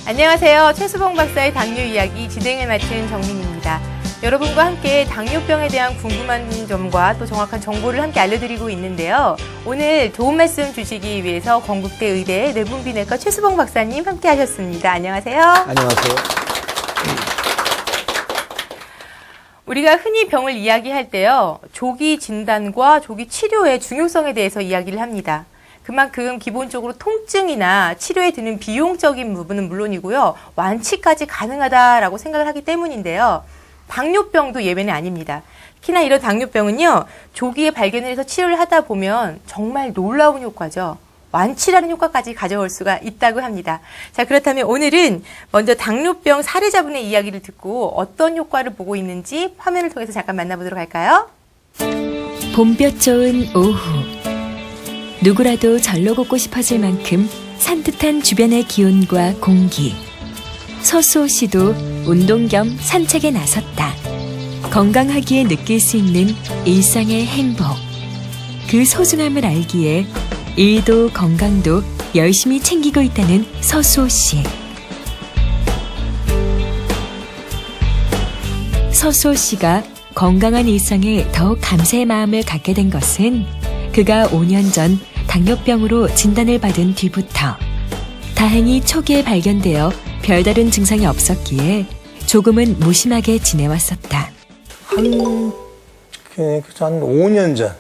안녕하세요. 최수봉 박사의 당뇨 이야기 진행을 맡은 정민입니다. 여러분과 함께 당뇨병에 대한 궁금한 점과 또 정확한 정보를 함께 알려드리고 있는데요. 오늘 좋은 말씀 주시기 위해서 건국대 의대 뇌분비내과 최수봉 박사님 함께 하셨습니다. 안녕하세요. 안녕하세요. 우리가 흔히 병을 이야기할 때요. 조기 진단과 조기 치료의 중요성에 대해서 이야기를 합니다. 그만큼 기본적으로 통증이나 치료에 드는 비용적인 부분은 물론이고요. 완치까지 가능하다라고 생각을 하기 때문인데요. 당뇨병도 예외는 아닙니다. 특히나 이런 당뇨병은요. 조기에 발견을 해서 치료를 하다 보면 정말 놀라운 효과죠. 완치라는 효과까지 가져올 수가 있다고 합니다. 자, 그렇다면 오늘은 먼저 당뇨병 사례자분의 이야기를 듣고 어떤 효과를 보고 있는지 화면을 통해서 잠깐 만나보도록 할까요? 봄볕 좋은 오후. 누구라도 절로 걷고 싶어질 만큼 산뜻한 주변의 기온과 공기. 서수호 씨도 운동 겸 산책에 나섰다. 건강하기에 느낄 수 있는 일상의 행복. 그 소중함을 알기에 일도 건강도 열심히 챙기고 있다는 서수호 씨. 서수호 씨가 건강한 일상에 더욱 감사의 마음을 갖게 된 것은 그가 5년 전 당뇨병으로 진단을 받은 뒤부터. 다행히 초기에 발견되어 별다른 증상이 없었기에 조금은 무심하게 지내왔었다. 한 5년 전,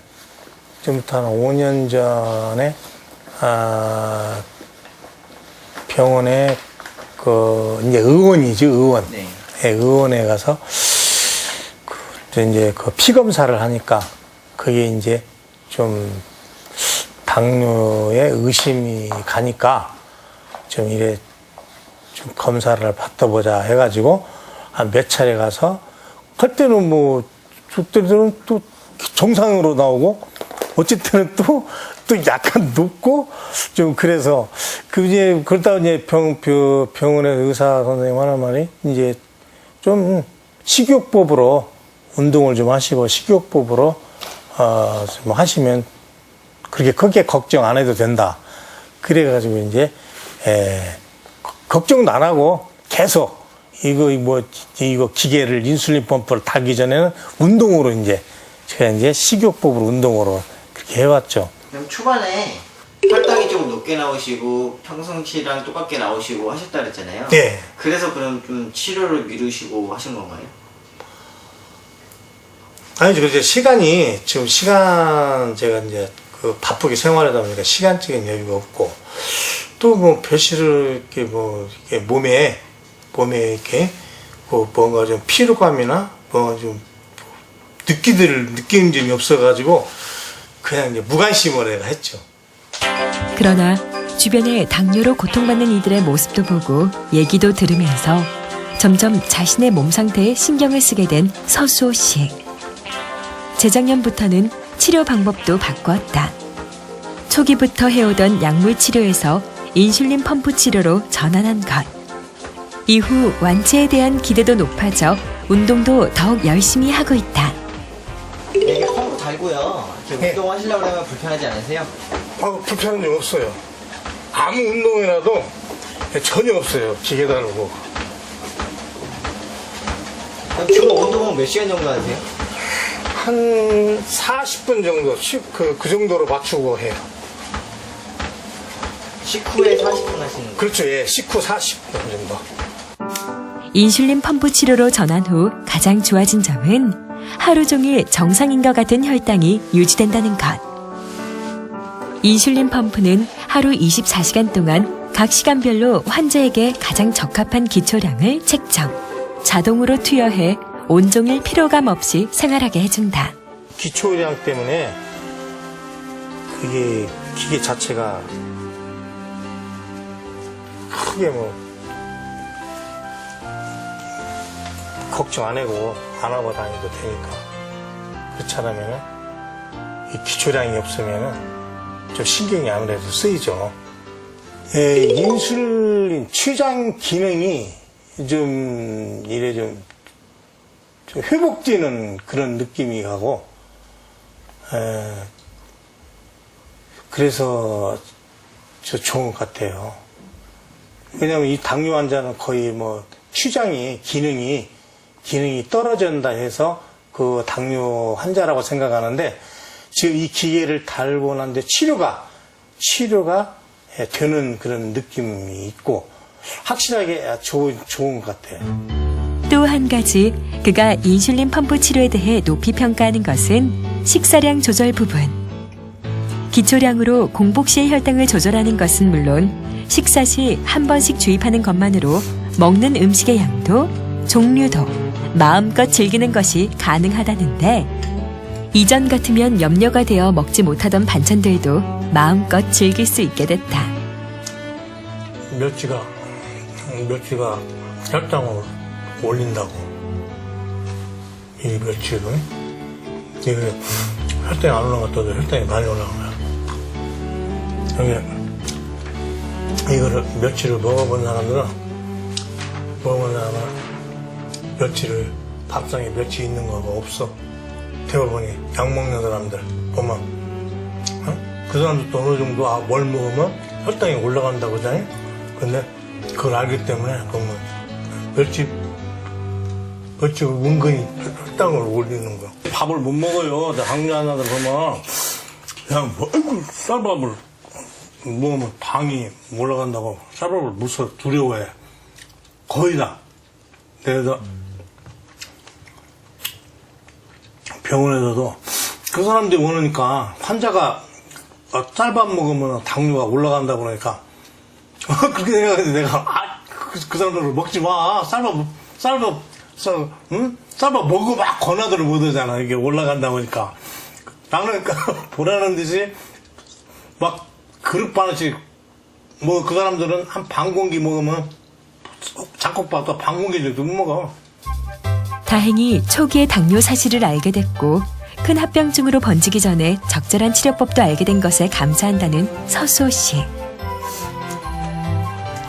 지금부터 한 5년 전에, 병원에, 이제 의원이죠, 의원. 네. 네, 의원에 가서, 이제 피 검사를 하니까, 그게 이제 좀, 당뇨에 의심이 가니까, 좀 이래, 좀 검사를 받아보자 해가지고, 한 몇 차례 가서, 그때는 그때는 또 정상으로 나오고, 어쨌든 또 약간 높고, 좀 그래서, 그러다 이제 병원의 의사 선생님 하는 말이, 이제 좀 식이요법으로 운동을 좀 하시고, 식이요법으로, 좀 하시면, 그렇게 크게 걱정 안 해도 된다. 그래가지고 이제, 걱정도 안 하고 계속, 이거 기계를, 인슐린 펌프를 달기 전에는 운동으로 제가 식이요법으로 운동으로 그렇게 해왔죠. 그럼 초반에 혈당이 조금 높게 나오시고 평상시랑 똑같게 나오시고 하셨다 그랬잖아요. 네. 그래서 그럼 좀 치료를 미루시고 하신 건가요? 아니죠. 제가 이제 바쁘게 생활하다 보니까 시간적인 여유가 없고, 또 별시를 이렇게 몸에 이렇게 뭔가 좀 피로감이나 뭔가 좀 느끼는 점이 없어가지고 그냥 이제 무관심으로 내가 했죠. 그러나 주변에 당뇨로 고통받는 이들의 모습도 보고 얘기도 들으면서 점점 자신의 몸 상태에 신경을 쓰게 된 서수호 씨. 재작년부터는 치료 방법도 바꾸었다. 초기부터 해오던 약물 치료에서 인슐린 펌프 치료로 전환한 것. 이후 완치에 대한 기대도 높아져 운동도 더욱 열심히 하고 있다. 이게 펌프 달고요. 이렇게 네. 운동하시려고 하면 불편하지 않으세요? 불편한 점 없어요. 아무 운동이라도 전혀 없어요. 기계 다르고. 그럼 주로 운동은 몇 시간 정도 하세요? 한 40분 정도, 그 정도로 맞추고 해요. 식후에 40분 하시는 거예요? 그렇죠. 예. 식후 40분 정도. 인슐린 펌프 치료로 전환 후 가장 좋아진 점은 하루 종일 정상인과 같은 혈당이 유지된다는 것. 인슐린 펌프는 하루 24시간 동안 각 시간별로 환자에게 가장 적합한 기초량을 책정. 자동으로 투여해 온종일 피로감 없이 생활하게 해준다. 기초량 때문에 그게 기계 자체가 크게 걱정 안 하고 안 하고 다니도 되니까. 그렇지 않으면은 이 기초량이 없으면은 좀 신경이 아무래도 쓰이죠. 인슐린 췌장 기능이 좀 회복되는 그런 느낌이 가고, 그래서 좋은 것 같아요. 왜냐면 이 당뇨 환자는 거의 뭐 췌장이 기능이 떨어진다 해서 그 당뇨 환자라고 생각하는데 지금 이 기계를 달고 난데 치료가 되는 그런 느낌이 있고 확실하게 좋은 것 같아요. 또 한 가지 그가 인슐린 펌프 치료에 대해 높이 평가하는 것은 식사량 조절 부분. 기초량으로 공복 시의 혈당을 조절하는 것은 물론 식사 시 한 번씩 주입하는 것만으로 먹는 음식의 양도 종류도 마음껏 즐기는 것이 가능하다는데 이전 같으면 염려가 되어 먹지 못하던 반찬들도 마음껏 즐길 수 있게 됐다. 멸치가 혈당을 올린다고. 이 멸치를 이게 혈당이 안 올라갔다도 혈당이 많이 올라간 거야. 이거를 멸치를 먹어본 사람은 멸치를 밥상에 멸치 있는 거가 없어. 대부분이 약 먹는 사람들 보면 그 사람들도 어느 정도 뭘 먹으면 혈당이 올라간다고 하잖아요. 근데 그걸 알기 때문에 보면 멸치가 은근히 혈당을 올리는 거야. 밥을 못 먹어요. 당뇨 환자들 보면 그냥 쌀밥을 먹으면 당이 올라간다고 쌀밥을 무서워 두려워해. 거의 다. 그래서 병원에서도 그 사람들이 원하니까 환자가 쌀밥 먹으면 당뇨가 올라간다고 그러니까 그렇게 생각했는데 내가 그 사람들을 먹지 마. 쌀밥 먹고 막 권하들을 못 하잖아. 이게 올라간다고 하니까 나는 보라는 듯이 막 그릇 반씩 뭐 그 사람들은 한 반 공기 먹으면 잡곡밥도 반 공기 정도 못 먹어. 다행히 초기에 당뇨 사실을 알게 됐고 큰 합병증으로 번지기 전에 적절한 치료법도 알게 된 것에 감사한다는 서수호 씨.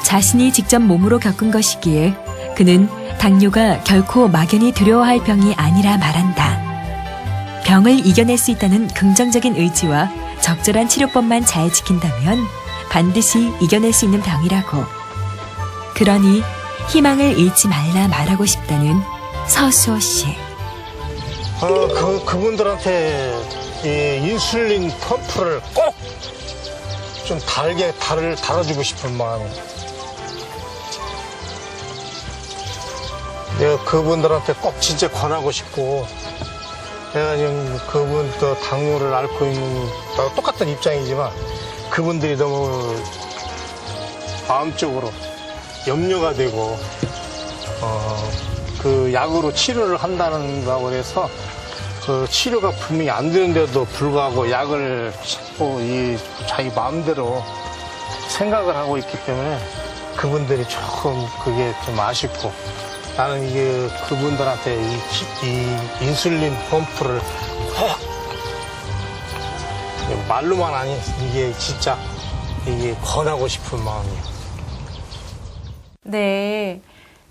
자신이 직접 몸으로 겪은 것이기에 그는 당뇨가 결코 막연히 두려워할 병이 아니라 말한다. 병을 이겨낼 수 있다는 긍정적인 의지와 적절한 치료법만 잘 지킨다면 반드시 이겨낼 수 있는 병이라고. 그러니 희망을 잃지 말라 말하고 싶다는 서수호 씨. 그분들한테 이 인슐린 펌프를 꼭 좀 달아주고 싶은 마음이. 내가 그분들한테 꼭 진짜 권하고 싶고, 내가 지금 그분도 당뇨를 앓고 있는, 나도 똑같은 입장이지만, 그분들이 너무 마음적으로 염려가 되고, 그 약으로 치료를 한다고 해서, 그 치료가 분명히 안 되는데도 불구하고 약을 자꾸 자기 마음대로 생각을 하고 있기 때문에 그분들이 조금 그게 좀 아쉽고, 나는 이게 그분들한테 이 인슐린 펌프를 말로만 아니 이게 진짜 이게 권하고 싶은 마음이에요. 네.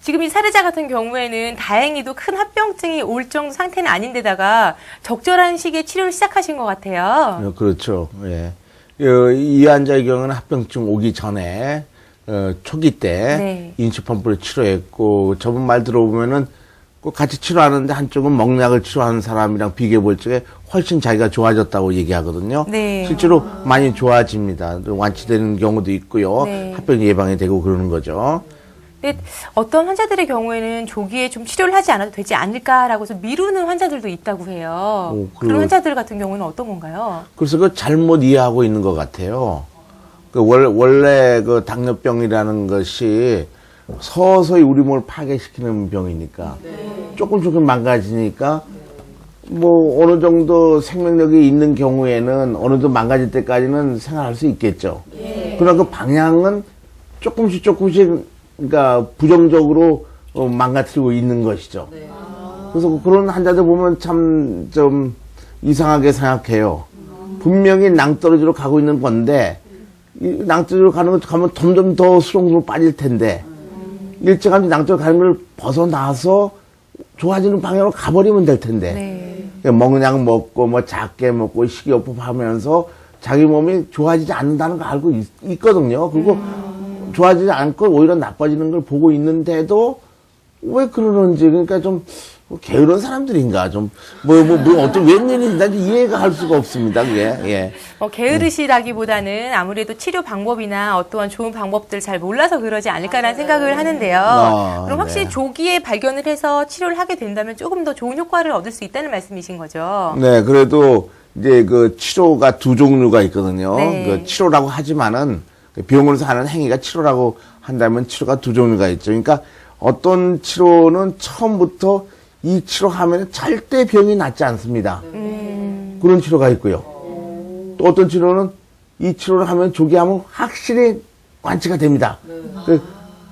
지금 이 사례자 같은 경우에는 다행히도 큰 합병증이 올 정도 상태는 아닌데다가 적절한 시기에 치료를 시작하신 것 같아요. 그렇죠. 예. 이 환자의 경우는 합병증 오기 전에 초기 때 네. 인슐린펌프를 치료했고 저분 말 들어보면은 꼭 같이 치료하는데 한쪽은 먹약을 치료하는 사람이랑 비교해 볼 적에 훨씬 자기가 좋아졌다고 얘기하거든요. 네. 실제로 많이 좋아집니다. 완치되는 경우도 있고요. 네. 합병 예방이 되고 그러는 거죠. 근데 어떤 환자들의 경우에는 조기에 좀 치료를 하지 않아도 되지 않을까라고 해서 미루는 환자들도 있다고 해요. 그런 환자들 같은 경우는 어떤 건가요? 그래서 그 잘못 이해하고 있는 것 같아요. 원래 그 당뇨병이라는 것이 서서히 우리 몸을 파괴시키는 병이니까 조금 망가지니까 뭐 어느 정도 생명력이 있는 경우에는 어느 정도 망가질 때까지는 생활할 수 있겠죠. 그러나 그 방향은 조금씩 그러니까 부정적으로 망가뜨리고 있는 것이죠. 그래서 그런 환자들 보면 참 좀 이상하게 생각해요. 분명히 낭떠러지로 가고 있는 건데 이 낭떠러지로 가면 점점 더 수렁수렁 빠질 텐데 일찌감치 낭떠러지로 가는 걸 벗어나서 좋아지는 방향으로 가버리면 될 텐데 먹는 약 먹고 뭐 작게 먹고 식이요법 하면서 자기 몸이 좋아지지 않는다는 거 알고 있거든요. 그리고 좋아지지 않고 오히려 나빠지는 걸 보고 있는데도 왜 그러는지, 그러니까 좀 게으른 사람들인가, 좀 어떤 웬일인지 난 이해가 할 수가 없습니다. 그게. 예. 게으르시다기보다는 아무래도 치료 방법이나 어떠한 좋은 방법들 잘 몰라서 그러지 않을까라는 생각을 하는데요. 그럼 확실히 네. 조기에 발견을 해서 치료를 하게 된다면 조금 더 좋은 효과를 얻을 수 있다는 말씀이신 거죠. 네, 그래도 이제 그 치료가 두 종류가 있거든요. 네. 그 치료라고 하지만은 병원에서 하는 행위가 치료라고 한다면 치료가 두 종류가 있죠. 그러니까 어떤 치료는 처음부터 이 치료하면 절대 병이 낫지 않습니다. 그런 치료가 있고요. 또 어떤 치료는 이 치료를 하면 조기 하면 확실히 완치가 됩니다. 그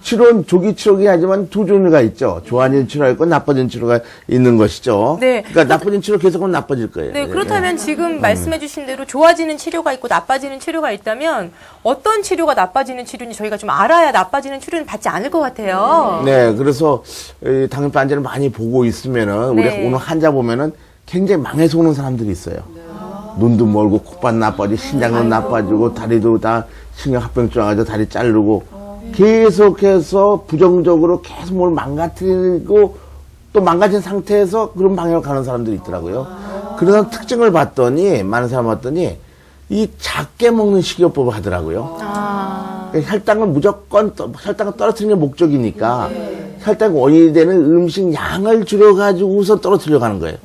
치료는 조기 치료긴 하지만 두 종류가 있죠. 좋아지는 치료가 있고 나빠지는 치료가 있는 것이죠. 네. 그러니까 나빠진 치료 계속하면 나빠질 거예요. 네, 그렇다면 지금 말씀해 주신 대로 좋아지는 치료가 있고 나빠지는 치료가 있다면 어떤 치료가 나빠지는 치료인지 저희가 좀 알아야 나빠지는 치료는 받지 않을 것 같아요. 네, 그래서 당뇨병 환자를 많이 보고 있으면은 우리 네. 오늘 환자 보면은 굉장히 망해서 오는 사람들이 있어요. 눈도 멀고 콧밭 나빠지고 신장도 나빠지고 다리도 다 신경합병증 와가지고 다리 자르고 계속해서 부정적으로 계속 뭘 망가뜨리고 또 망가진 상태에서 그런 방향으로 가는 사람들이 있더라고요. 그런 특징을 봤더니 많은 사람 봤더니 이 작게 먹는 식이요법을 하더라고요. 혈당을 무조건 혈당을 떨어뜨리는 게 목적이니까 혈당 원인이 되는 음식 양을 줄여가지고서 떨어뜨리려고 하는 거예요.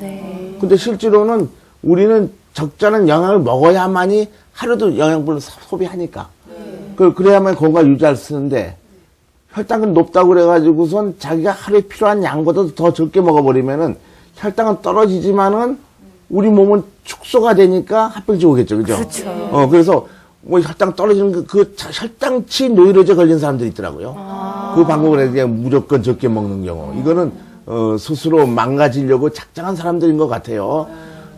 근데 실제로는 우리는 적절한 영양을 먹어야만이 하루도 영양분을 소비하니까. 그래야만 건강 유지할 수 있는데 혈당은 높다고 그래가지고선 자기가 하루에 필요한 양보다 더 적게 먹어버리면은 혈당은 떨어지지만은 우리 몸은 축소가 되니까 합병증 오겠죠, 그죠? 그렇죠. 그래서 뭐 혈당 떨어지는 그 혈당치 노이로제 걸린 사람들이 있더라고요. 그 방법을 해서 그냥 무조건 적게 먹는 경우. 이거는 스스로 망가지려고 작정한 사람들인 것 같아요.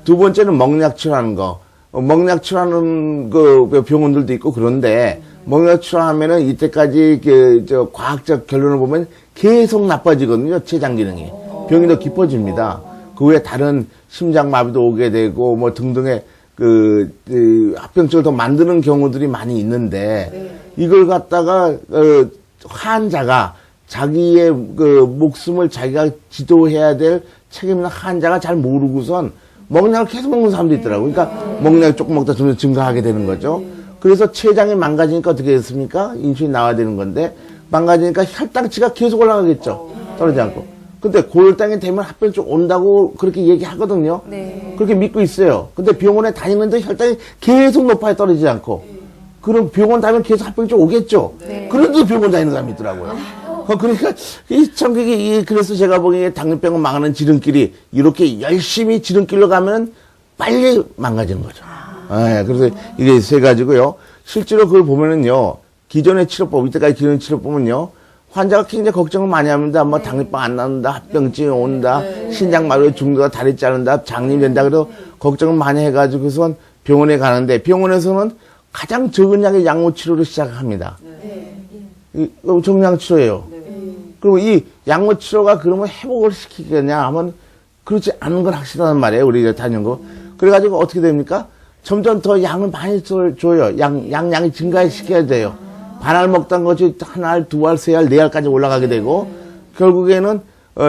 두 번째는 먹약 치료하는 거. 먹약 치료하는 그 병원들도 있고 그런데 먹약 치료하면은 이때까지 과학적 결론을 보면 계속 나빠지거든요. 췌장 기능이. 병이 더 깊어집니다. 그 외에 다른 심장마비도 오게 되고 뭐 등등의 합병증을 더 만드는 경우들이 많이 있는데 이걸 갖다가 환자가 자기의 목숨을 자기가 지도해야 될 책임 있는 환자가 잘 모르고선 먹약을 계속 먹는 사람도 있더라고요. 그러니까 먹약을 조금 먹다 점점 증가하게 되는 거죠. 그래서 췌장이 망가지니까 어떻게 됐습니까? 인슐린 나와야 되는 건데 망가지니까 혈당치가 계속 올라가겠죠. 떨어지지 않고. 근데 고혈당이 되면 합병증 온다고 그렇게 얘기하거든요. 네. 그렇게 믿고 있어요. 근데 병원에 다니는데 혈당이 계속 높아요. 떨어지지 않고. 그럼 병원 다니면 계속 합병증 오겠죠. 네. 그래도 병원 다니는 사람이 있더라고요. 그러니까 그래서 제가 보기에 당뇨병은 망하는 지름길이 이렇게 열심히 지름길로 가면 빨리 망가지는 거죠. 네, 그래서 이게 세 가지고요. 실제로 그걸 보면은요, 기존의 치료법, 이때까지 기존의 치료법은요, 환자가 굉장히 걱정을 많이 합니다. 뭐 당뇨병 안 나온다, 합병증이 온다, 신장마비로 죽는다, 다리 자른다, 장님 된다. 그래서 걱정을 많이 해가지고선 병원에 가는데 병원에서는 가장 적은 양의 약물 치료를 시작합니다. 정량 치료예요. 그리고 이 약물 치료가 그러면 회복을 시키겠냐 하면 그렇지 않은 건 확실하단 말이에요. 우리가 다닌 거. 그래가지고 어떻게 됩니까? 점점 더 양을 많이 줘요. 양이 증가시켜야 돼요. 반알 먹던 것이 한 알, 두 알, 세 알, 네 알까지 올라가게 되고, 결국에는,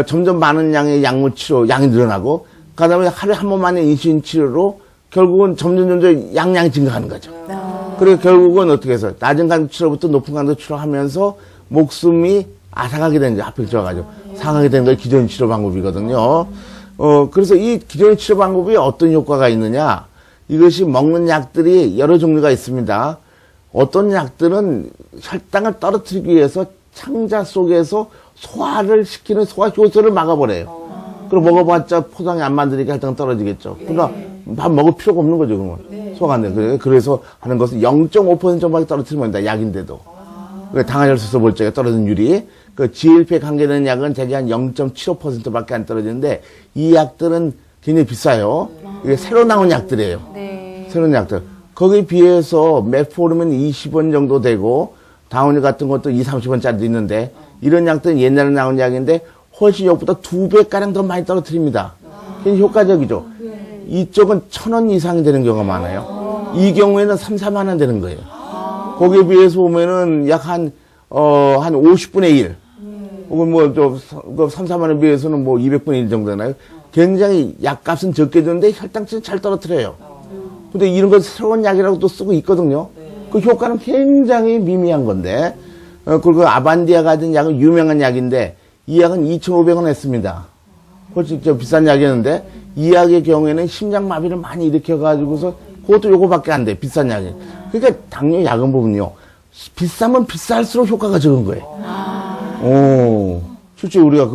점점 많은 양의 약물 치료, 양이 늘어나고, 그 다음에 하루에 한 번만의 인슐린 치료로 결국은 점점 양이 증가하는 거죠. 그리고 결국은 어떻게 해서 낮은 강도 치료부터 높은 강도 치료하면서 목숨이 앗아가게 되는 거죠. 합병증 와가지고. 상하게 되는 게 기존 치료 방법이거든요. 그래서 이 기존 치료 방법이 어떤 효과가 있느냐. 이것이 먹는 약들이 여러 종류가 있습니다. 어떤 약들은 혈당을 떨어뜨리기 위해서 창자 속에서 소화를 시키는 소화 효소를 막아버려요. 그럼 먹어봤자 포장이 안 만드니까 혈당 떨어지겠죠. 그러니까 밥 먹을 필요가 없는 거죠, 그러면. 소화가 안 돼. 그래서 하는 것은 0.5% 정도밖에 떨어뜨리면 됩니다, 약인데도. 당화혈소소 멀쩡하게 떨어지는 율이. GLP에 관계되는 약은 대개 한 0.75%밖에 안 떨어지는데 이 약들은 굉장히 비싸요. 이게 새로 나온 약들이에요. 네. 새로운 약들. 거기에 비해서 메포르민 20원 정도 되고 다운힐 같은 것도 20-30원짜리도 있는데 이런 약들은 옛날에 나온 약인데 훨씬 이것보다 2배가량 더 많이 떨어뜨립니다. 굉장히 효과적이죠. 이쪽은 1,000원 이상이 되는 경우가 많아요. 이 경우에는 3-4만 원 되는 거예요. 거기에 비해서 보면은 약 한 한 50분의 1. 혹은 뭐, 3, 4만 원에 비해서는 뭐 200분의 1 정도 되나요? 굉장히 약값은 적게 드는데 혈당치는 잘 떨어뜨려요. 근데 이런 건 새로운 약이라고 또 쓰고 있거든요. 그 효과는 굉장히 미미한 건데, 그리고 아반디아 같은 약은 유명한 약인데, 이 약은 2,500원 했습니다. 훨씬 좀 비싼 약이었는데, 이 약의 경우에는 심장마비를 많이 일으켜가지고서, 그것도 요거밖에 안 돼, 비싼 약이. 그러니까 당뇨 약은 보면요, 비싸면 비쌀수록 효과가 적은 거예요. 실제 우리가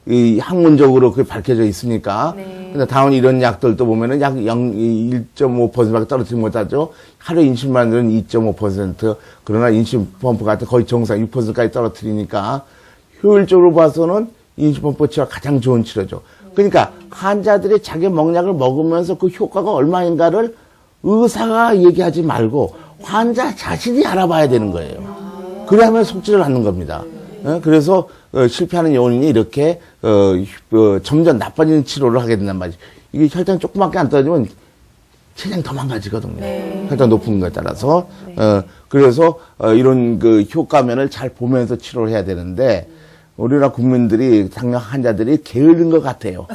이 학문적으로 그게 밝혀져 있으니까. 근데 다운 이런 약들도 보면은 약 1.5%밖에 떨어지지 못하죠. 하루 인슐린만은 2.5%. 그러나 인슐린 펌프 같은 거의 정상 6%까지 떨어뜨리니까 효율적으로 봐서는 인슐린 펌프 치료가 가장 좋은 치료죠. 그러니까 환자들이 자기 먹약을 먹으면서 그 효과가 얼마인가를 의사가 얘기하지 말고 환자 자신이 알아봐야 되는 거예요. 그래야만 속지를 않는 겁니다. 그래서 실패하는 요인이 이렇게 점점 나빠지는 치료를 하게 된단 말이죠. 이게 혈당이 조그맣게 안 떨어지면 체장이 더 망가지거든요. 혈당 높은 거에 따라서. 그래서 이런 그 효과면을 잘 보면서 치료를 해야 되는데 우리나라 국민들이 당뇨 환자들이 게으른 것 같아요.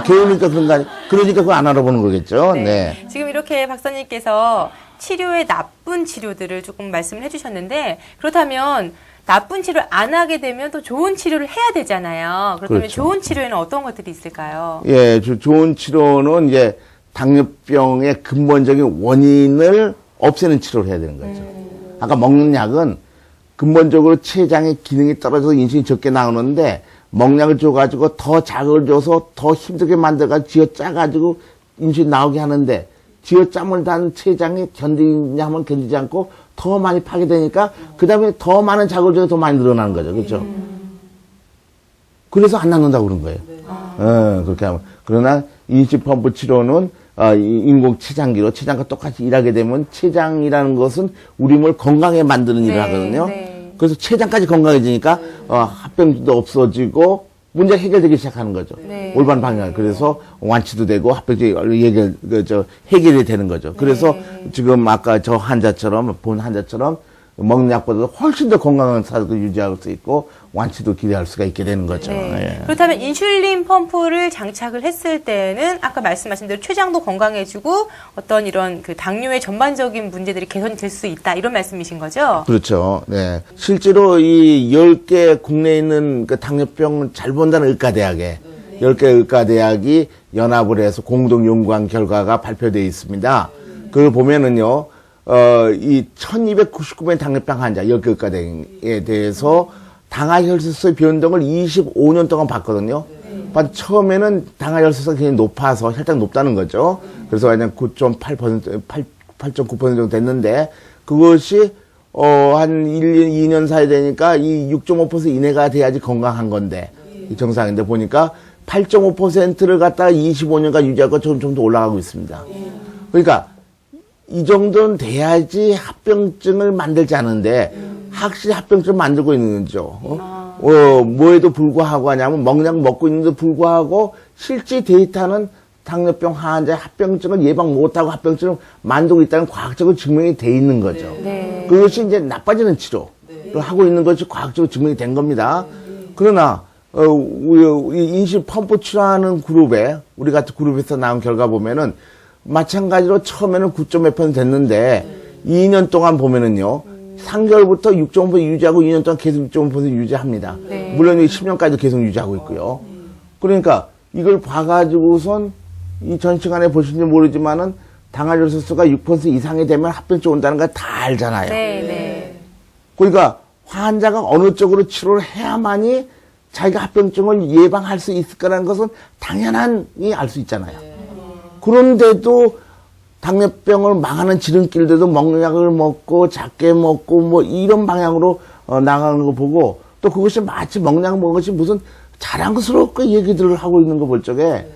게으르니까 그런가, 그러니까 그거 안 알아보는 거겠죠. 네. 지금 이렇게 박사님께서 치료의 나쁜 치료들을 조금 말씀을 해주셨는데 그렇다면 나쁜 치료를 안 하게 되면 또 좋은 치료를 해야 되잖아요. 그렇다면 그렇죠. 좋은 치료에는 어떤 것들이 있을까요? 예, 좋은 치료는 이제 당뇨병의 근본적인 원인을 없애는 치료를 해야 되는 거죠. 아까 먹는 약은 근본적으로 췌장의 기능이 떨어져서 인슐린이 적게 나오는데 먹약을 줘가지고 더 자극을 줘서 더 힘들게 만들어가지고 쥐어짜가지고 인슐린 나오게 하는데 쥐어짬을 단 췌장이 견디냐 하면 견디지 않고 더 많이 파괴되니까 그 다음에 더 많은 자극을 줘서 더 많이 늘어나는 거죠. 그렇죠? 그래서 안 낫는다고 그런 거예요. 그렇게 하면. 그러나 인슐린 펌프 치료는 인공 췌장기로 췌장과 똑같이 일하게 되면 췌장이라는 것은 우리 몸을 건강하게 만드는 일을 하거든요. 그래서 췌장까지 건강해지니까 합병증도 없어지고 문제가 해결되기 시작하는 거죠. 올바른 방향. 그래서 완치도 되고 합병증이 해결이 되는 거죠. 그래서 지금 아까 본 환자처럼 먹는 약보다도 훨씬 더 건강한 사도 유지할 수 있고 완치도 기대할 수가 있게 되는 거죠. 예. 그렇다면 인슐린 펌프를 장착을 했을 때는 아까 말씀하신 대로 췌장도 건강해지고 어떤 이런 그 당뇨의 전반적인 문제들이 개선이 될 수 있다 이런 말씀이신 거죠? 그렇죠. 네. 실제로 이 10개 국내에 있는 그 당뇨병 잘 본다는 의과대학에 10개 의과대학이 연합을 해서 공동 연구한 결과가 발표되어 있습니다. 그걸 보면은요. 이 1299명의 당뇨병 환자 10개 의과대학에 대해서 당화혈색소의 변동을 25년 동안 봤거든요. 처음에는 당화혈색소가 굉장히 높아서 혈당이 높다는 거죠. 그래서 그냥 9.8%, 8.9% 정도 됐는데 그것이 한 1년, 2년 사이 되니까 이 6.5% 이내가 돼야지 건강한 건데 정상인데 보니까 8.5%를 갖다가 25년간 유지하고 좀 더 올라가고 있습니다. 그러니까 이 정도는 돼야지 합병증을 만들지 않은데 확실히 합병증을 만들고 있는 거죠. 뭐에도 불구하고 하냐면 먹약 먹고 있는데도 불구하고 실제 데이터는 당뇨병 환자의 합병증을 예방 못하고 합병증을 만들고 있다는 과학적으로 증명이 돼 있는 거죠. 그것이 이제 나빠지는 치료를 하고 있는 것이 과학적으로 증명이 된 겁니다. 그러나 인슐린 펌프 치료하는 그룹에 우리 같은 그룹에서 나온 결과 보면은 마찬가지로 처음에는 9.몇% 됐는데 2년 동안 보면은요 3개월부터 6.5% 유지하고 2년 동안 계속 6.5% 유지합니다. 물론 10년까지도 계속 유지하고 있고요. 그러니까 이걸 봐가지고선 이 전 시간에 보실지 모르지만은 당화혈색소가 6% 이상이 되면 합병증 온다는 걸 다 알잖아요. 그러니까 환자가 어느 쪽으로 치료를 해야만이 자기가 합병증을 예방할 수 있을 거라는 것은 당연히 알 수 있잖아요. 그런데도 당뇨병을 망하는 지름길들도 먹는 약을 먹고 작게 먹고 뭐 이런 방향으로 나가는 거 보고 또 그것이 마치 먹는 약 먹은 것이 무슨 자랑스럽게 얘기들을 하고 있는 거 볼 적에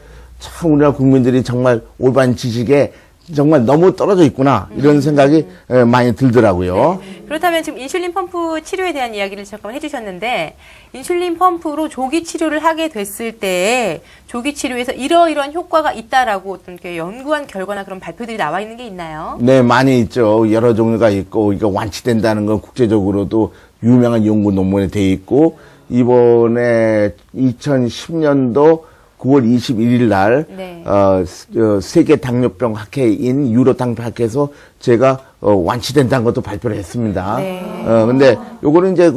참 우리나라 국민들이 정말 올바른 지식에 정말 너무 떨어져 있구나 이런 생각이 많이 들더라고요. 그렇다면 지금 인슐린 펌프 치료에 대한 이야기를 잠깐 해주셨는데 인슐린 펌프로 조기 치료를 하게 됐을 때 조기 치료에서 이러이러한 효과가 있다라고 어떤 게 연구한 결과나 그런 발표들이 나와 있는 게 있나요? 네, 많이 있죠. 여러 종류가 있고 이거 완치된다는 건 국제적으로도 유명한 연구 논문에 돼 있고 이번에 2010년도 9월 21일 날 네. 세계 당뇨병 학회인 유로 당뇨학회에서 제가 완치된다는 것도 발표를 했습니다. 네. 근데 요거는 이제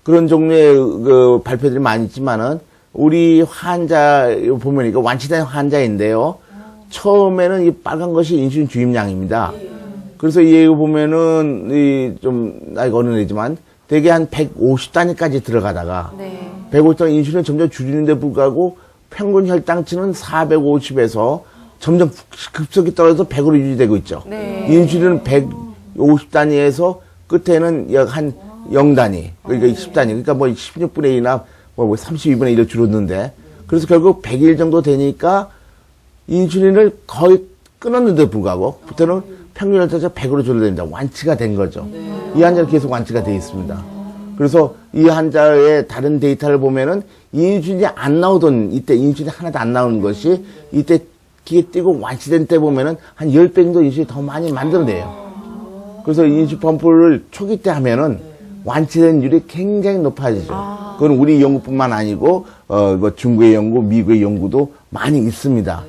그런 종류의 발표들이 많이 있지만은 우리 환자 보면 이거 완치된 환자인데요. 처음에는 이 빨간 것이 인슐린 주입량입니다. 그래서 이거 보면은 좀 나이가 어느 애지만 대개 한 150단위까지 들어가다가 네. 150단위 인슐린 점점 줄이는데 불구하고 평균 혈당치는 450에서 점점 급속히 떨어져서 100으로 유지되고 있죠. 네. 인슐린은 150단위에서 끝에는 약 한 0단위, 그러니까 10단위, 그러니까 뭐 16분의 1이나 뭐 32분의 1로 줄었는데, 그래서 결국 100일 정도 되니까 인슐린을 거의 끊었는데 불구하고, 부터는 평균 혈당치가 100으로 줄어듭니다. 완치가 된 거죠. 이 환자는 계속 완치가 되어 있습니다. 그래서 이 환자의 다른 데이터를 보면은 인슐린이 안 나오던 이때 인슐린이 하나도 안 나오는 것이 이때 기계 띄고 완치된 때 보면은 한 10배 정도 인슐린이 더 많이 만들어내요. 그래서 인슐린 펌프를 초기 때 하면은 완치된 율이 굉장히 높아지죠. 그건 우리 연구뿐만 아니고 뭐 중국의 연구, 미국의 연구도 많이 있습니다.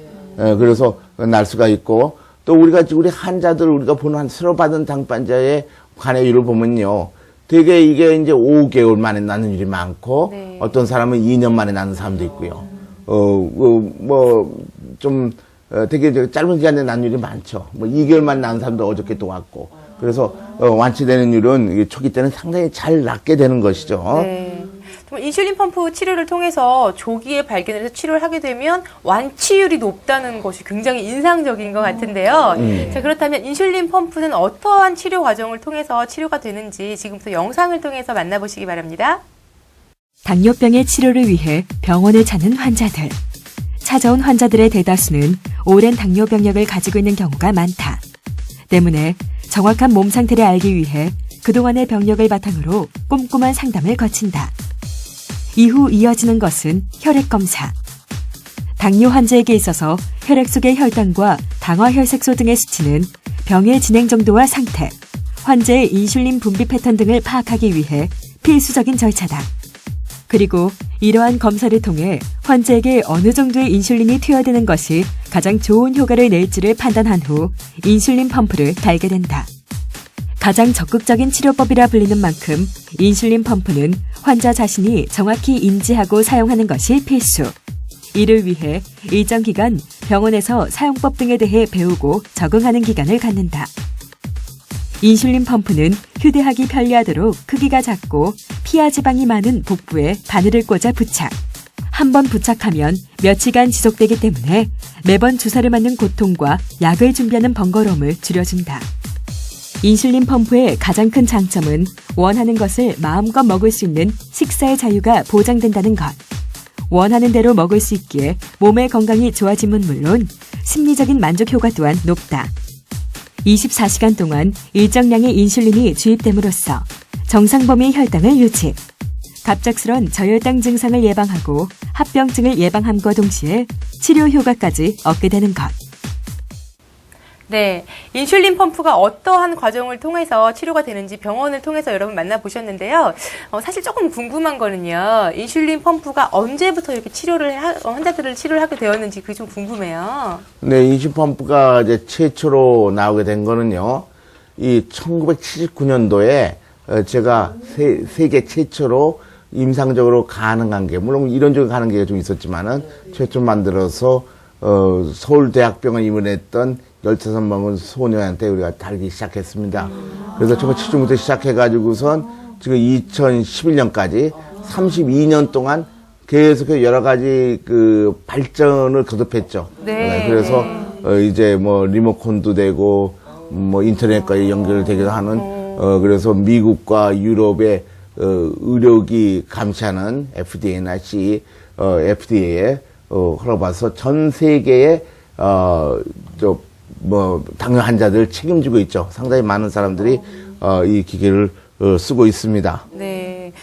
그래서 날 수가 있고 또 우리 환자들 우리가 보는 한 새로 받은 당반자의 관여율을 보면요. 되게 이게 이제 5개월 만에 나는 일이 많고, 네. 어떤 사람은 2년 만에 나는 사람도 있고요. 되게 짧은 기간에 나는 일이 많죠. 뭐 2개월 만에 나는 사람도 어저께 또 왔고. 그래서, 완치되는 율은 초기 때는 상당히 잘 낫게 되는 것이죠. 네. 인슐린 펌프 치료를 통해서 조기에 발견을 해서 치료를 하게 되면 완치율이 높다는 것이 굉장히 인상적인 것 같은데요. 자, 그렇다면 인슐린 펌프는 어떠한 치료 과정을 통해서 치료가 되는지 지금부터 영상을 통해서 만나보시기 바랍니다. 당뇨병의 치료를 위해 병원을 찾는 환자들. 찾아온 환자들의 대다수는 오랜 당뇨 병력을 가지고 있는 경우가 많다. 때문에 정확한 몸 상태를 알기 위해 그동안의 병력을 바탕으로 꼼꼼한 상담을 거친다. 이후 이어지는 것은 혈액 검사. 당뇨 환자에게 있어서 혈액 속의 혈당과 당화혈색소 등의 수치는 병의 진행 정도와 상태, 환자의 인슐린 분비 패턴 등을 파악하기 위해 필수적인 절차다. 그리고 이러한 검사를 통해 환자에게 어느 정도의 인슐린이 투여되는 것이 가장 좋은 효과를 낼지를 판단한 후 인슐린 펌프를 달게 된다. 가장 적극적인 치료법이라 불리는 만큼 인슐린 펌프는 환자 자신이 정확히 인지하고 사용하는 것이 필수. 이를 위해 일정 기간 병원에서 사용법 등에 대해 배우고 적응하는 기간을 갖는다. 인슐린 펌프는 휴대하기 편리하도록 크기가 작고 피하 지방이 많은 복부에 바늘을 꽂아 부착. 한 번 부착하면 며칠간 지속되기 때문에 매번 주사를 맞는 고통과 약을 준비하는 번거로움을 줄여준다. 인슐린 펌프의 가장 큰 장점은 원하는 것을 마음껏 먹을 수 있는 식사의 자유가 보장된다는 것. 원하는 대로 먹을 수 있기에 몸의 건강이 좋아짐은 물론 심리적인 만족 효과 또한 높다. 24시간 동안 일정량의 인슐린이 주입됨으로써 정상 범위의 혈당을 유지, 갑작스런 저혈당 증상을 예방하고 합병증을 예방함과 동시에 치료 효과까지 얻게 되는 것. 네, 인슐린 펌프가 어떠한 과정을 통해서 치료가 되는지 병원을 통해서 여러분 만나보셨는데요. 사실 조금 궁금한 거는요. 인슐린 펌프가 언제부터 이렇게 환자들을 치료를 하게 되었는지 그게 좀 궁금해요. 네, 인슐린 펌프가 이제 최초로 나오게 된 거는요. 이 1979년도에 제가 세계 최초로 임상적으로 가능한 게, 물론 이론적으로 가능한 게 좀 있었지만은 최초 만들어서 서울대학병원 입원했던 15살 먹은 소녀한테 우리가 달기 시작했습니다. 그래서 1970부터 시작해가지고선 지금 2011년까지 32년 동안 계속 여러 가지 발전을 거듭했죠. 네. 그래서 이제 뭐 리모컨도 되고 뭐 인터넷과 연결되기도 하는 그래서 미국과 유럽의 의료기 감시하는 FDA나 FDA에 허락받아서 전 세계에 당뇨 환자들 책임지고 있죠. 상당히 많은 사람들이 이 기계를 쓰고 있습니다. 네.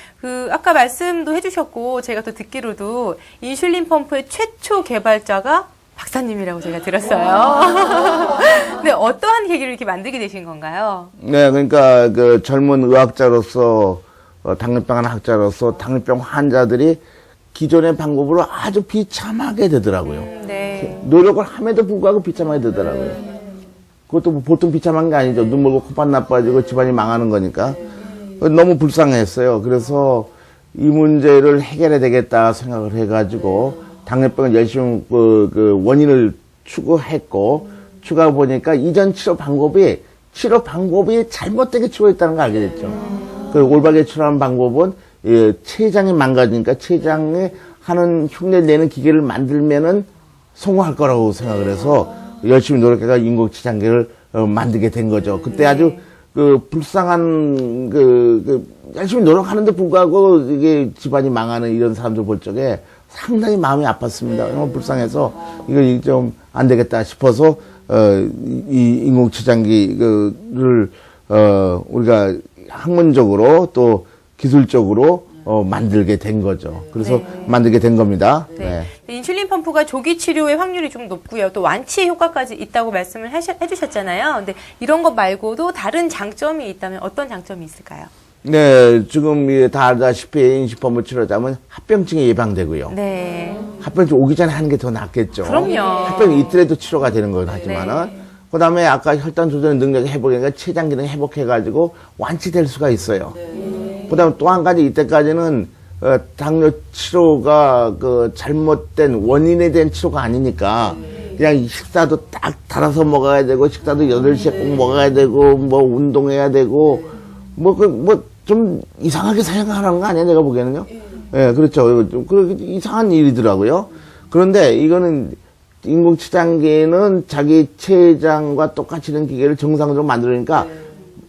아까 말씀도 해주셨고, 제가 또 듣기로도 인슐린 펌프의 최초 개발자가 박사님이라고 제가 들었어요. 근데 어떠한 계기로 이렇게 만들게 되신 건가요? 네, 그러니까 그 젊은 의학자로서, 당뇨병 학자로서 당뇨병 환자들이 기존의 방법으로 아주 비참하게 되더라고요. 네. 노력을 함에도 불구하고 비참하게 되더라고요. 그것도 뭐 보통 비참한 게 아니죠. 눈 멀고 코판 나빠지고 집안이 망하는 거니까. 너무 불쌍했어요. 그래서 이 문제를 해결해야 되겠다 생각을 해가지고 당뇨병을 열심히 그 원인을 추구했고 추구하고 보니까 이전 치료 방법이 잘못되게 치료했다는 걸 알게 됐죠. 그 올바르게 치료하는 방법은 췌장이 망가지니까 췌장에 하는 흉내를 내는 기계를 만들면은 성공할 거라고 생각을 해서 열심히 노력해서 인공췌장기를 만들게 된 거죠. 그때 아주 불쌍한 열심히 노력하는데 불구하고 이게 집안이 망하는 이런 사람들 볼 적에 상당히 마음이 아팠습니다. 정말 불쌍해서 이거 좀 안 되겠다 싶어서 이 인공췌장기를 우리가 학문적으로 또 기술적으로 만들게 된 거죠. 그래서 만들게 된 겁니다. 네. 인슐린 펌프가 조기 치료의 확률이 좀 높고요. 또 완치 효과까지 있다고 말씀을 해주셨잖아요. 근데 이런 것 말고도 다른 장점이 있다면 어떤 장점이 있을까요? 네, 지금 다 알다시피 인슐린 펌프 치료자면 합병증이 예방되고요. 네. 합병증 오기 전에 하는 게 더 낫겠죠. 그럼요. 합병 이틀에도 치료가 되는 건 하지만은 그 다음에 아까 혈당 조절 능력이 회복이니까 췌장 기능 회복해가지고 완치될 수가 있어요. 그 다음에 또 한 가지 이때까지는 당뇨 치료가 잘못된 원인에 대한 치료가 아니니까 그냥 식사도 딱 달아서 먹어야 되고 식사도 8시에 꼭 먹어야 되고 뭐 운동해야 되고 좀 이상하게 생각하는 거 아니야 내가 보기에는요. 예, 그렇죠. 그 이상한 일이더라고요. 그런데 이거는 인공췌장기는 자기 췌장과 똑같이 된 기계를 정상적으로 만들으니까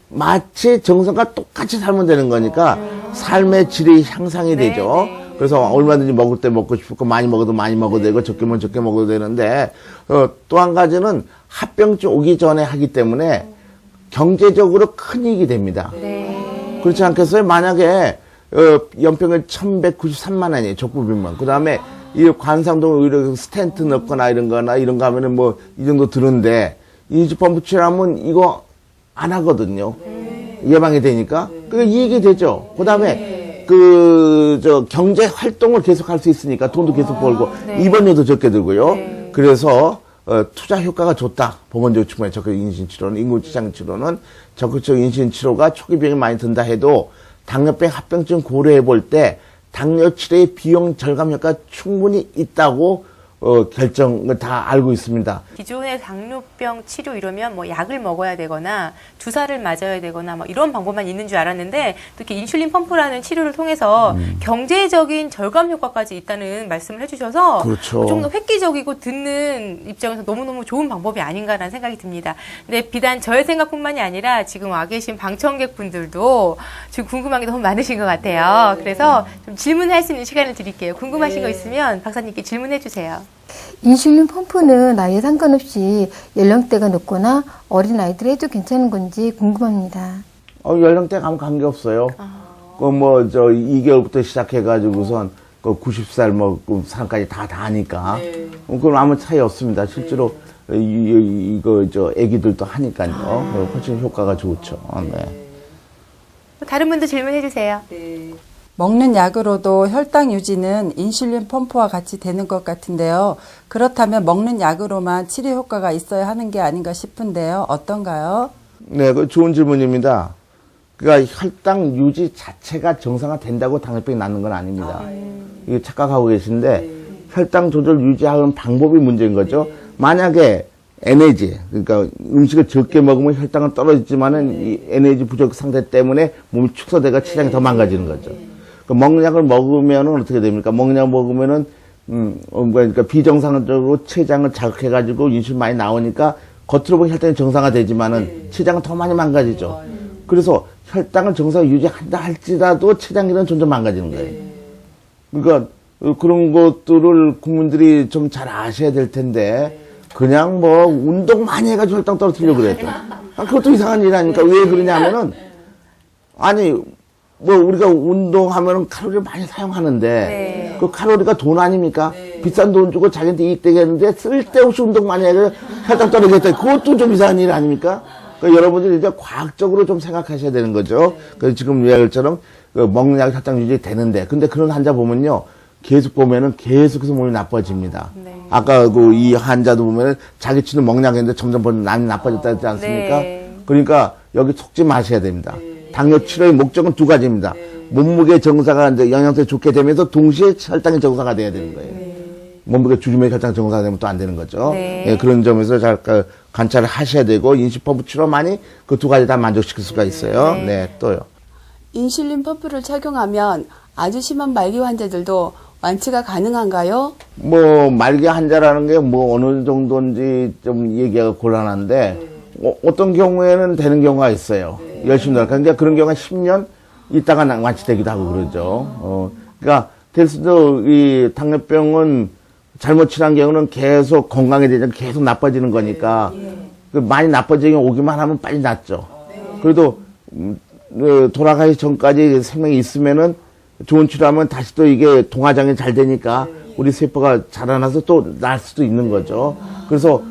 마치 정상과 똑같이 살면 되는 거니까 삶의 질이 향상이 되죠. 그래서 얼마든지 먹을 때 먹고 싶고 많이 먹어도 많이 먹어도 되고 적게 먹으면 적게 먹어도 되는데 또 한 가지는 합병증 오기 전에 하기 때문에 경제적으로 큰 이익이 됩니다. 그렇지 않겠어요? 만약에 연평균 1193만 원이에요. 적부비만. 그 다음에 이 관상동 의료 스텐트 넣거나 이런 거 하면은 이 정도 드는데 인슐린 치료하면 이거 안 하거든요. 예방이 되니까. 그게 이익이 되죠. 그 다음에 경제 활동을 계속 할 수 있으니까 돈도 계속 벌고 입원료도 적게 들고요. 그래서 투자 효과가 좋다. 보건적 측면에 적극적 인슐린 치료는, 인공췌장 치료는 적극적 인슐린 치료가 초기 비용이 많이 든다 해도 당뇨병 합병증 고려해 볼 때 당뇨 치료의 비용 절감 효과가 충분히 있다고 결정을 다 알고 있습니다. 기존의 당뇨병 치료 이러면 약을 먹어야 되거나 주사를 맞아야 되거나 이런 방법만 있는 줄 알았는데 또 이렇게 인슐린 펌프라는 치료를 통해서 경제적인 절감 효과까지 있다는 말씀을 해주셔서 그렇죠. 좀 더 획기적이고 듣는 입장에서 너무너무 좋은 방법이 아닌가라는 생각이 듭니다. 근데 비단 저의 생각뿐만이 아니라 지금 와 계신 방청객분들도 지금 궁금한 게 너무 많으신 것 같아요. 그래서 좀 질문할 수 있는 시간을 드릴게요. 궁금하신 거 있으면 박사님께 질문해 주세요. 인슐린 펌프는 나이에 상관없이 연령대가 높거나 어린 아이들 해도 괜찮은 건지 궁금합니다. 연령대가 아무 관계없어요. 2개월부터 시작해가지고선 90살 사람까지 다 하니까. 그건 아무 차이 없습니다. 실제로 애기들도 하니까요. 훨씬 효과가 좋죠. 다른 분도 질문해 주세요. 먹는 약으로도 혈당 유지는 인슐린 펌프와 같이 되는 것 같은데요. 그렇다면 먹는 약으로만 치료 효과가 있어야 하는 게 아닌가 싶은데요. 어떤가요? 네, 그 좋은 질문입니다. 그러니까 혈당 유지 자체가 정상화 된다고 당뇨병이 낫는 건 아닙니다. 이게 착각하고 계신데 혈당 조절 유지하는 방법이 문제인 거죠. 만약에 에너지, 그러니까 음식을 적게 먹으면 혈당은 떨어지지만은 이 에너지 부족 상태 때문에 몸이 축소돼가 췌장이 더 망가지는 거죠. 먹는 약을 먹으면은 어떻게 됩니까? 먹는 약 먹으면은, 그러니까 비정상적으로 췌장을 자극해가지고 인슐린 많이 나오니까 겉으로 보면 혈당이 정상화되지만은 췌장은 더 많이 망가지죠. 그래서 혈당을 정상 유지한다 할지라도 췌장 기능은 점점 망가지는 거예요. 그러니까 그런 것들을 국민들이 좀 잘 아셔야 될 텐데, 그냥 뭐 운동 많이 해가지고 혈당 떨어뜨리려고 그랬죠. 그것도 이상한 일 아닙니까? 왜 그러냐면은 아니 뭐 우리가 운동하면은 칼로리를 많이 사용하는데 그 칼로리가 돈 아닙니까? 비싼 돈 주고 자기한테 이익되게 했는데 쓸데없이 운동 많이 해서 혈당 떨어지겠다. 그것도 좀 이상한 일 아닙니까? 그러니까 여러분들이 이제 과학적으로 좀 생각하셔야 되는 거죠. 그래서 지금 이야기처럼 먹는 약이 혈당 유지 되는데 근데 그런 환자 보면요. 계속 보면은 계속해서 몸이 나빠집니다. 아까 그 이 환자도 보면은 자기 치는 먹냐고 했는데 점점 남이 나빠졌다 했지 않습니까? 그러니까 여기 속지 마셔야 됩니다. 당뇨 치료의 목적은 두 가지입니다. 몸무게 정상화 이제 영양소에 좋게 되면서 동시에 혈당이 정상화 돼야 되는 거예요. 몸무게 주름의 혈당 정상화 되면 또 안 되는 거죠. 예, 그런 점에서 잘 관찰을 하셔야 되고 인슐린 펌프 치료만이 그 두 가지 다 만족시킬 수가 있어요. 네, 또요. 인슐린 펌프를 착용하면 아주 심한 말기 환자들도 완치가 가능한가요? 뭐 말기 환자라는 게 뭐 어느 정도인지 좀 얘기가 곤란한데 어떤 경우에는 되는 경우가 있어요. 열심히 노력하는데 그러니까 그런 경우가 10년 있다가 완치되기도 하고 그러죠. 그러니까 될 수도 이 당뇨병은 잘못 치료한 경우는 계속 건강해지지 계속 나빠지는 거니까 그 많이 나빠지긴 오기만 하면 빨리 낫죠. 그래도 돌아가기 전까지 생명이 있으면은 좋은 치료하면 다시 또 이게 동화장이 잘 되니까 우리 세포가 자라나서 또 날 수도 있는 거죠. 그래서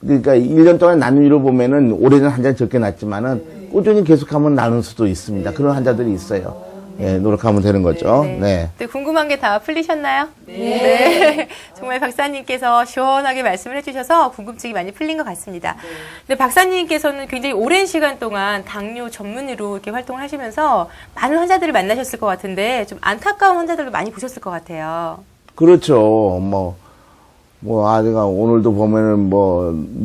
그러니까 1년 동안 낫는 이유로 보면은 올해는 한잔 적게 낫지만은 꾸준히 계속하면 나는 수도 있습니다. 그런 환자들이 있어요. 예, 노력하면 되는 거죠. 네. 네, 궁금한 게 다 풀리셨나요? 네. 정말 박사님께서 시원하게 말씀을 해주셔서 궁금증이 많이 풀린 것 같습니다. 근데 박사님께서는 굉장히 오랜 시간 동안 당뇨 전문의로 이렇게 활동을 하시면서 많은 환자들을 만나셨을 것 같은데 좀 안타까운 환자들도 많이 보셨을 것 같아요. 그렇죠. 아내가 오늘도 보면은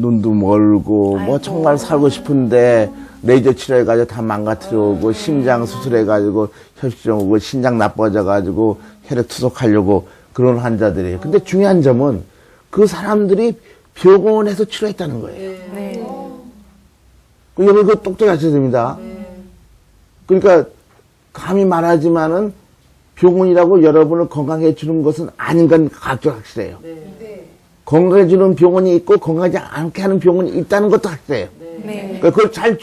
눈도 멀고, 정말 살고 싶은데, 레이저 치료해가지고 다 망가뜨려오고, 심장 수술해가지고, 혈수증 오고, 신장 나빠져가지고, 혈액 투석하려고 그런 환자들이에요. 근데 중요한 점은 그 사람들이 병원에서 치료했다는 거예요. 여러분, 그거 똑똑히 하셔야 됩니다. 그러니까, 감히 말하지만은 병원이라고 여러분을 건강해 주는 것은 아닌 건 과학적으로 확실해요. 건강해 주는 병원이 있고 건강하지 않게 하는 병원이 있다는 것도 확실해요. 그러니까 그걸 잘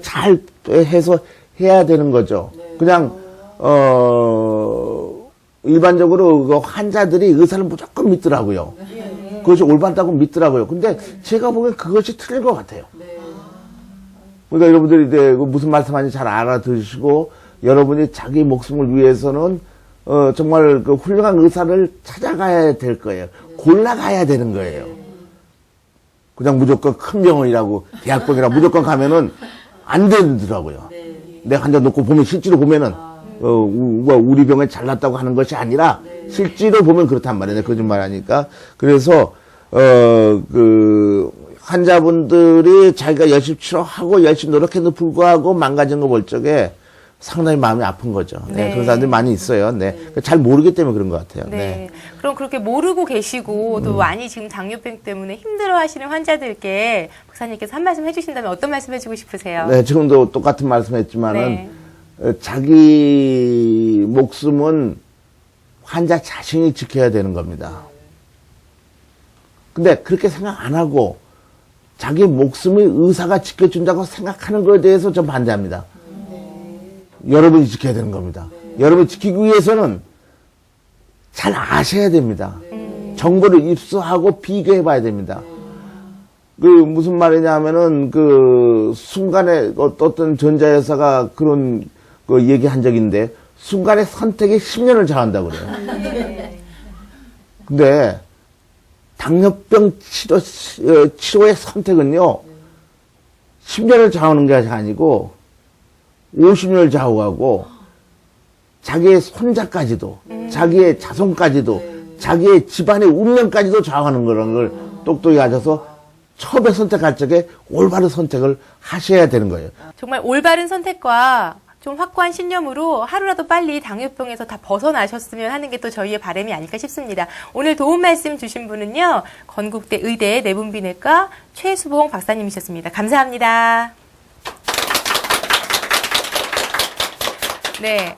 잘 해서 해야 되는 거죠. 그냥 일반적으로 그 환자들이 의사를 무조건 믿더라고요. 그것이 올바르다고 믿더라고요. 근데 제가 보기엔 그것이 틀린 것 같아요. 그러니까 여러분들이 이제 무슨 말씀하는지 잘 알아들으시고 여러분이 자기 목숨을 위해서는 정말 그 훌륭한 의사를 찾아가야 될 거예요. 골라가야 되는 거예요. 그냥 무조건 큰 병원이라고 대학병이라고 무조건 가면은 안 되더라고요. 내 환자 놓고 보면 실제로 보면은 우리 병원에 잘났다고 하는 것이 아니라 실제로 보면 그렇단 말이에요. 내가 거짓말하니까. 그래서 그 환자분들이 자기가 열심히 치료하고 열심히 노력해도 불구하고 망가진 거 볼 적에 상당히 마음이 아픈 거죠. 네. 그런 사람들이 많이 있어요. 네. 잘 모르기 때문에 그런 것 같아요. 네. 그럼 그렇게 모르고 계시고 또 많이 지금 당뇨병 때문에 힘들어 하시는 환자들께 박사님께서 한 말씀 해주신다면 어떤 말씀 해주고 싶으세요? 네. 지금도 똑같은 말씀 했지만은 자기 목숨은 환자 자신이 지켜야 되는 겁니다. 근데 그렇게 생각 안 하고 자기 목숨을 의사가 지켜준다고 생각하는 것에 대해서 좀 반대합니다. 여러분이 지켜야 되는 겁니다. 여러분이 지키기 위해서는 잘 아셔야 됩니다. 정보를 입수하고 비교해 봐야 됩니다. 그 무슨 말이냐면은 그 순간에 어떤 전자회사가 그런 그 얘기한 적이 있는데 순간의 선택이 10년을 좌우한다고 그래요. 근데 당뇨병 치료의 선택은요 10년을 좌우하는 게 아니고 50년을 좌우하고 자기의 손자까지도 자기의 자손까지도 자기의 집안의 운명까지도 좌우하는 그런 걸 똑똑히 가져서 처음에 선택할 적에 올바른 선택을 하셔야 되는 거예요. 정말 올바른 선택과 좀 확고한 신념으로 하루라도 빨리 당뇨병에서 다 벗어나셨으면 하는 게 또 저희의 바람이 아닐까 싶습니다. 오늘 도움 말씀 주신 분은요. 건국대 의대 내분비내과 최수봉 박사님이셨습니다. 감사합니다. 네.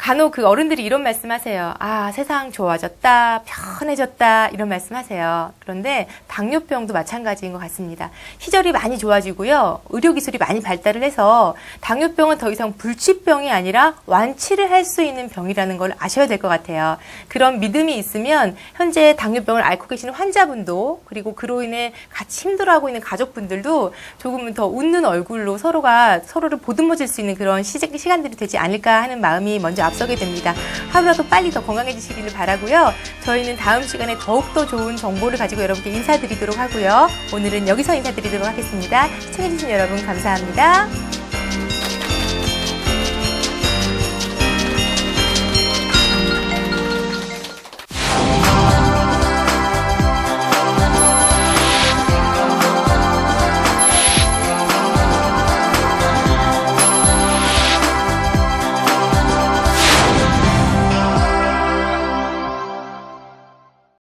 간혹 그 어른들이 이런 말씀하세요. 아, 세상 좋아졌다, 편해졌다 이런 말씀하세요. 그런데 당뇨병도 마찬가지인 것 같습니다. 시절이 많이 좋아지고요, 의료기술이 많이 발달을 해서 당뇨병은 더 이상 불치병이 아니라 완치를 할 수 있는 병이라는 걸 아셔야 될 것 같아요. 그런 믿음이 있으면 현재 당뇨병을 앓고 계시는 환자분도, 그리고 그로 인해 같이 힘들어하고 있는 가족분들도 조금은 더 웃는 얼굴로 서로가 서로를 보듬어줄 수 있는 그런 시간들이 되지 않을까 하는 마음이 먼저 앞서게 됩니다. 하루라도 빨리 더 건강해지시기를 바라고요. 저희는 다음 시간에 더욱더 좋은 정보를 가지고 여러분께 인사드리도록 하고요. 오늘은 여기서 인사드리도록 하겠습니다. 시청해주신 여러분 감사합니다.